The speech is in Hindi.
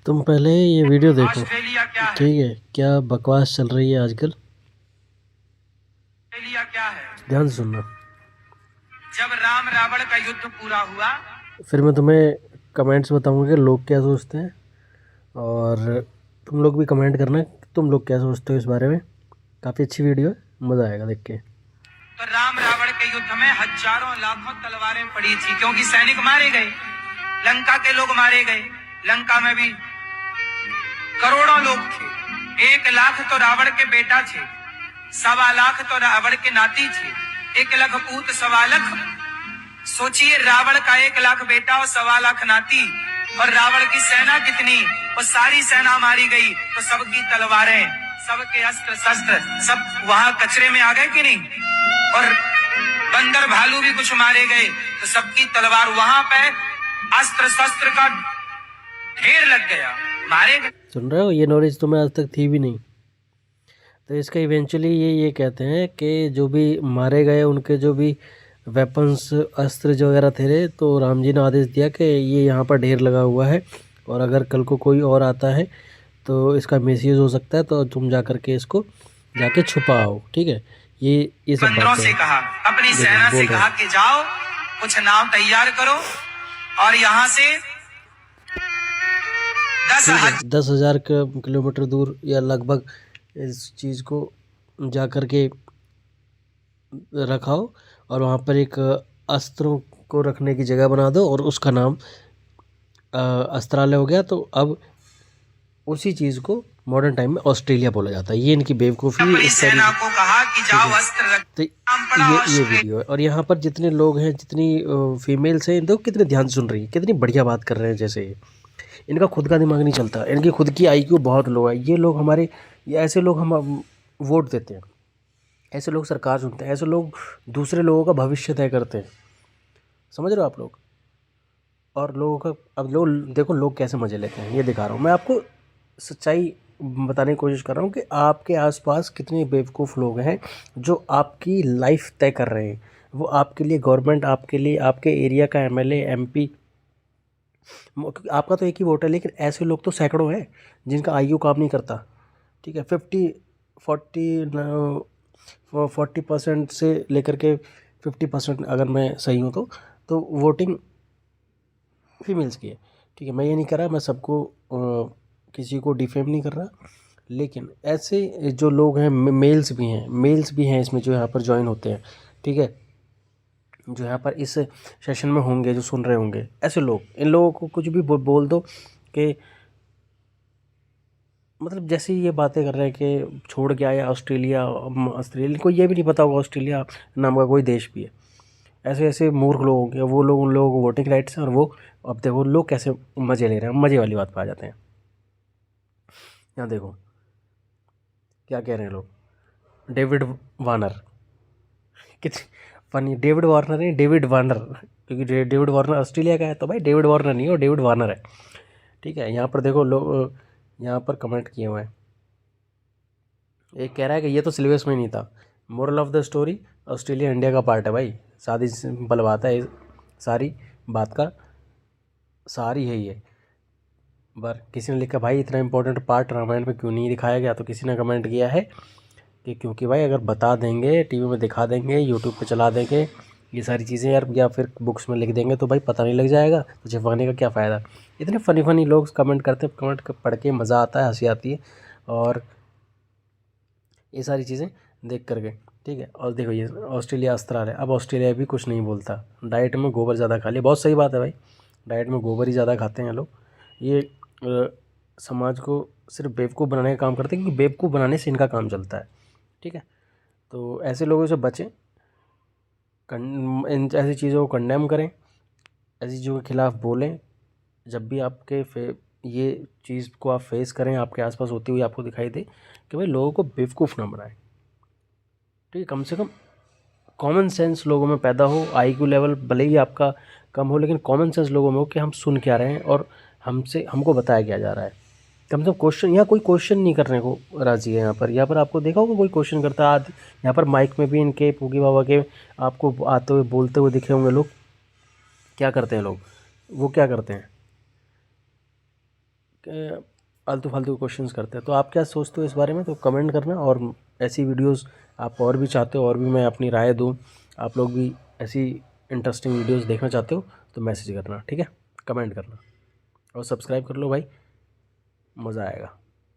तुम पहले ये वीडियो देखो, ऑस्ट्रेलिया क्या है? ठीक है? क्या बकवास चल रही है आजकल, ऑस्ट्रेलिया क्या है? ध्यान से सुनना। जब राम रावण का युद्ध पूरा हुआ, फिर मैं तुम्हें कमेंट्स बताऊंगा कि लोग क्या सोचते हैं, और तुम लोग भी कमेंट करना कि तुम लोग क्या सोचते हो इस बारे में। काफ़ी अच्छी वीडियो है, मज़ा आएगा देख के। तो राम रावण के युद्ध में हजारों लाखों तलवारें पड़ी थी, क्योंकि सैनिक मारे गए, लंका के लोग मारे गए। लंका में भी करोड़ों लोग थे। 1 लाख तो रावण के बेटा थे, 1.25 लाख तो रावण के नाती थे, 1 लाख पूत 1.25 लाख। सोचिए, रावण का 1 लाख बेटा और 1.25 लाख नाती, और रावण की सेना कितनी, और सारी सेना मारी गई। तो सबकी तलवारें, सबके अस्त्र शस्त्र सब वहां कचरे में आ गए कि नहीं? और बंदर भालू भी कुछ मारे गए, तो सबकी तलवार वहां पे अस्त्र शस्त्र का ढेर लग गया, मारे गए। सुन रहे हो? ये नॉलेज तुम्हें आज तक थी भी नहीं। तो इसका इवेंचुअली ये कहते हैं कि जो भी मारे गए उनके जो भी वेपन्स अस्त्र जो वगैरह थे, तो राम जी ने आदेश दिया कि ये यहाँ पर ढेर लगा हुआ है, और अगर कल को कोई और आता है तो इसका मिसयूज़ हो सकता है, तो तुम जा कर के इसको जाके छुपाओ, ठीक है? ये सब बंदरों बातें से हैं। कहा, अपनी देखो सेना से बोल रहा कहा हूँ। कि जाओ, कुछ नाव तैयार करो, और यहाँ से दस ठीक है, हजार 10,000 किलोमीटर दूर या लगभग इस चीज़ को जा कर के रखाओ, और वहाँ पर एक अस्त्रों को रखने की जगह बना दो, और उसका नाम अस्त्रालय हो गया। तो अब उसी चीज़ को मॉडर्न टाइम में ऑस्ट्रेलिया बोला जाता है। ये इनकी बेवकूफ़ी है अपनी इस सारी। सेना को कहा कि ठीक जाओ है, अस्त्र रख। तो नाम पड़ा ये ऑस्ट्रेलिया। वीडियो है, और यहाँ पर जितने लोग हैं, जितनी फीमेल्स हैं, देखो कितने ध्यान से सुन रही है, कितनी बढ़िया बात कर रहे हैं। जैसे इनका खुद का दिमाग नहीं चलता, इनकी खुद की आईक्यू बहुत लो है। ये लोग हमारे, ये ऐसे लोग हम वोट देते हैं, ऐसे लोग सरकार चुनते हैं, ऐसे लोग दूसरे लोगों का भविष्य तय करते हैं। समझ रहे हो आप लोग? और लोगों का, अब लोग देखो लोग कैसे मज़े लेते हैं, ये दिखा रहा हूँ मैं आपको। सच्चाई बताने की कोशिश कर रहा हूँ कि आपके आसपास कितने बेवकूफ़ लोग हैं जो आपकी लाइफ तय कर रहे हैं। वो आपके लिए गवर्नमेंट, आपके लिए आपके एरिया का एमएलए, एमपी, आपका तो एक ही वोट है, लेकिन ऐसे लोग तो सैकड़ों हैं जिनका आईक्यू काम नहीं करता। ठीक है, 40% से लेकर के 50%, अगर मैं सही हूँ तो वोटिंग फीमेल्स की है। ठीक है, मैं ये नहीं कर रहा, मैं सबको किसी को डिफेम नहीं कर रहा, लेकिन ऐसे जो लोग हैं, मेल्स भी हैं इसमें, जो यहाँ पर ज्वाइन होते हैं। ठीक है, जो यहाँ पर इस सेशन में होंगे, जो सुन रहे होंगे, ऐसे लोग, इन लोगों को कुछ भी बोल दो कि मतलब जैसे ये बातें कर रहे हैं कि छोड़ के आया ऑस्ट्रेलिया। ऑस्ट्रेलिया को ये भी नहीं पता होगा ऑस्ट्रेलिया नाम का कोई देश भी है। ऐसे ऐसे मूर्ख लोग होंगे, वो लोग, उन लोगों को वोटिंग राइट्स हैं, और वो अब देखो लोग कैसे मज़े ले रहे हैं। मज़े वाली बात पे आ जाते हैं। यहाँ देखो क्या कह रहे हैं लोग। डेविड वार्नर, कितनी फनी। डेविड वार्नर नहीं, डेविड वार्नर, क्योंकि डेविड वार्नर ऑस्ट्रेलिया का है, तो भाई डेविड वार्नर नहीं हो, डेविड वार्नर है। ठीक है, यहाँ पर देखो लोग, यहाँ पर कमेंट किए हुए हैं। एक कह रहा है कि ये तो सिलेबस में नहीं था। Moral of the story, Australia India का पार्ट है भाई। सादी सिंपल बात है, सारी बात का सारी है ये। पर किसी ने लिखा भाई इतना इंपॉर्टेंट पार्ट रामायण में क्यों नहीं दिखाया गया, तो किसी ने कमेंट किया है कि क्योंकि भाई अगर बता देंगे, टीवी में दिखा देंगे, यूट्यूब पे चला देंगे ये सारी चीज़ें यार, या फिर बुक्स में लिख देंगे, तो भाई पता नहीं लग जाएगा, तो छुपाने का क्या फ़ायदा। इतने फ़नी फ़नी लोग कमेंट करते हैं, कमेंट पढ़ के मज़ा आता है, हंसी आती है, और ये सारी चीज़ें देख करके। ठीक है, और देखो ये ऑस्ट्रेलिया अस्त्रालय, अब ऑस्ट्रेलिया भी कुछ नहीं बोलता। डाइट में गोबर ज़्यादा खा लिया, बहुत सही बात है भाई, डाइट में गोबर ही ज़्यादा खाते हैं लोग। ये समाज को सिर्फ बेवकूफ़ बनाने का काम करते हैं, क्योंकि बेवकूफ़ बनाने से इनका काम चलता है। ठीक है, तो ऐसे लोगों से बचें, इन ऐसी चीज़ों को कंडेम करें, ऐसी चीज़ों के खिलाफ़ बोलें। जब भी आपके ये चीज़ को आप फेस करें, आपके आसपास होती हुई आपको दिखाई दे, कि भाई लोगों को बेवकूफ़ ना बनाएं। ठीक है, कम से कम कॉमन सेंस लोगों में पैदा हो। आईक्यू लेवल भले ही आपका कम हो, लेकिन कॉमन सेंस लोगों में हो कि हम सुन क्या रहे हैं और हमको बताया क्या जा रहा है। कम से कम क्वेश्चन, यहाँ कोई क्वेश्चन नहीं करने को राज़ी है। यहाँ पर आपको देखा होगा कोई क्वेश्चन करता है। आज यहाँ पर माइक में भी इनके पूगी बाबा के आपको आते हुए बोलते हुए दिखे होंगे लोग। क्या करते हैं लोग, वो क्या करते हैं, आलतू फालतू क्वेश्चंस करते हैं। तो आप क्या सोचते हो इस बारे में, तो कमेंट करना। और ऐसी वीडियोस आप और भी चाहते हो और भी मैं अपनी राय दूँ, आप लोग भी ऐसी इंटरेस्टिंग वीडियोस देखना चाहते हो तो मैसेज करना, ठीक है, कमेंट करना और सब्सक्राइब कर लो भाई, मज़ा आएगा।